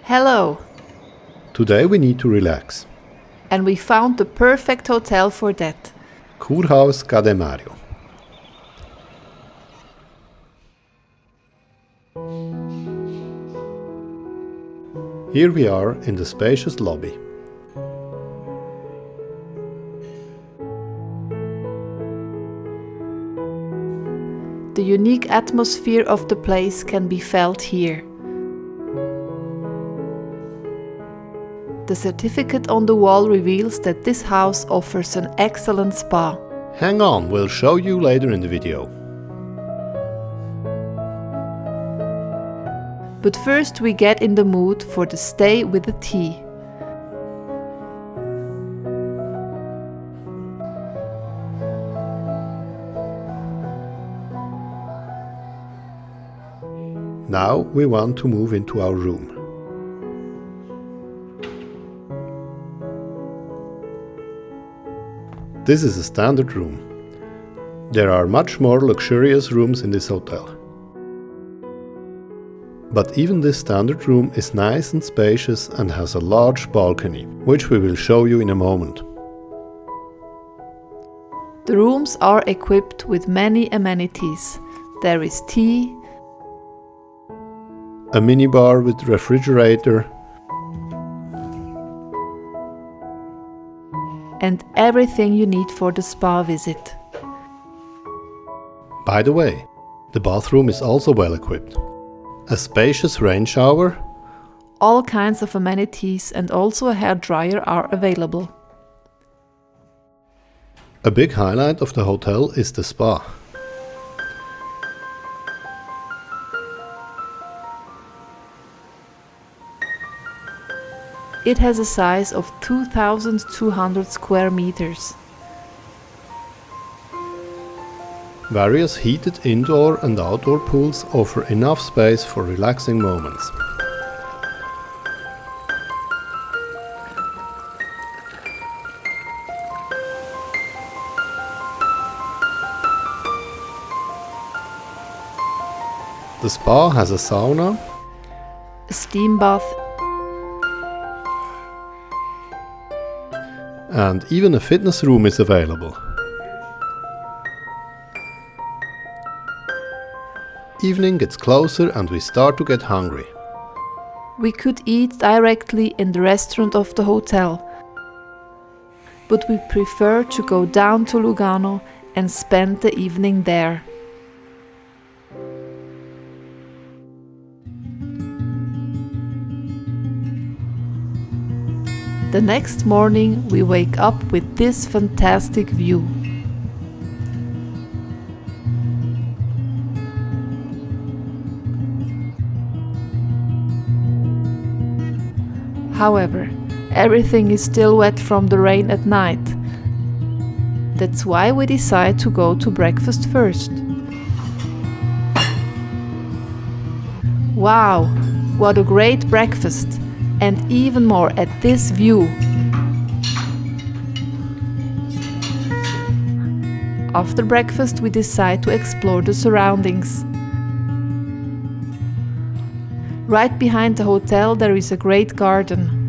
Hello! Today we need to relax. And we found the perfect hotel for that. Kurhaus Cademario. Here we are in the spacious lobby. The unique atmosphere of the place can be felt here. The certificate on the wall reveals that this house offers an excellent spa. Hang on, we'll show you later in the video. But first we get in the mood for the stay with the tea. Now we want to move into our room. This is a standard room. There are much more luxurious rooms in this hotel. But even this standard room is nice and spacious and has a large balcony, which we will show you in a moment. The rooms are equipped with many amenities. There is tea, a minibar with refrigerator, and everything you need for the spa visit. By the way, the bathroom is also well equipped. A spacious rain shower, all kinds of amenities, and also a hairdryer are available. A big highlight of the hotel is the spa. It has a size of 2,200 square meters. Various heated indoor and outdoor pools offer enough space for relaxing moments. The spa has a sauna, a steam bath, and even a fitness room is available. Evening gets closer and we start to get hungry. We could eat directly in the restaurant of the hotel, but we prefer to go down to Lugano and spend the evening there. The next morning we wake up with this fantastic view. However, everything is still wet from the rain at night. That's why we decide to go to breakfast first. Wow, what a great breakfast! And even more at this view. After breakfast, we decide to explore the surroundings. Right behind the hotel there is a great garden.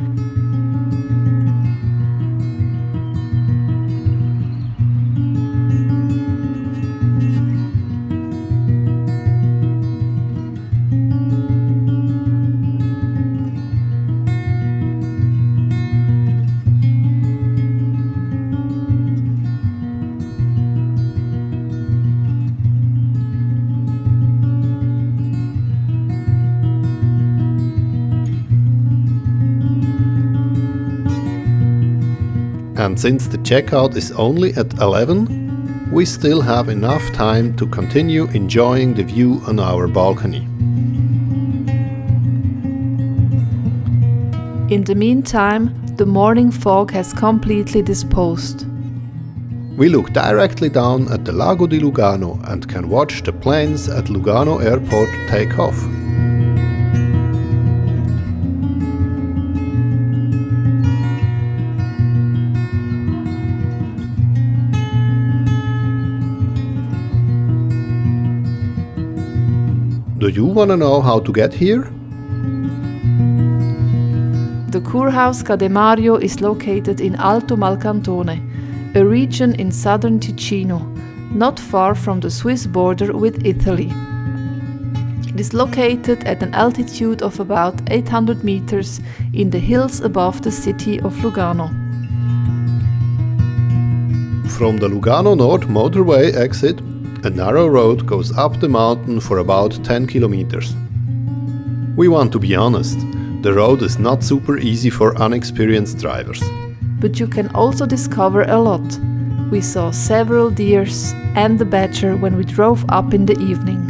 And since the checkout is only at 11, we still have enough time to continue enjoying the view on our balcony. In the meantime, the morning fog has completely disposed. We look directly down at the Lago di Lugano and can watch the planes at Lugano airport take off. Do you want to know how to get here? The Kurhaus Cademario is located in Alto Malcantone, a region in southern Ticino, not far from the Swiss border with Italy. It is located at an altitude of about 800 meters in the hills above the city of Lugano. From the Lugano North motorway exit, a narrow road goes up the mountain for about 10 kilometers. We want to be honest, the road is not super easy for unexperienced drivers. But you can also discover a lot. We saw several deers and the badger when we drove up in the evening.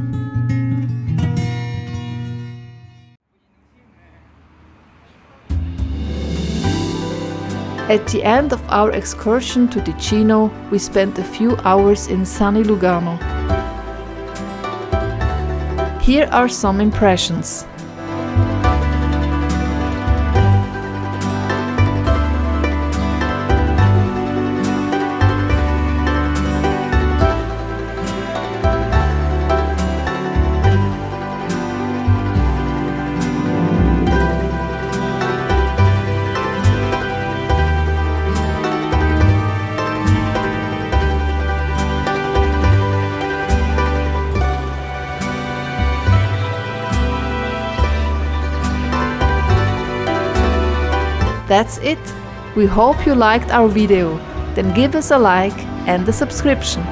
At the end of our excursion to Ticino, we spent a few hours in sunny Lugano. Here are some impressions. That's it. We hope you liked our video. Then give us a like and a subscription.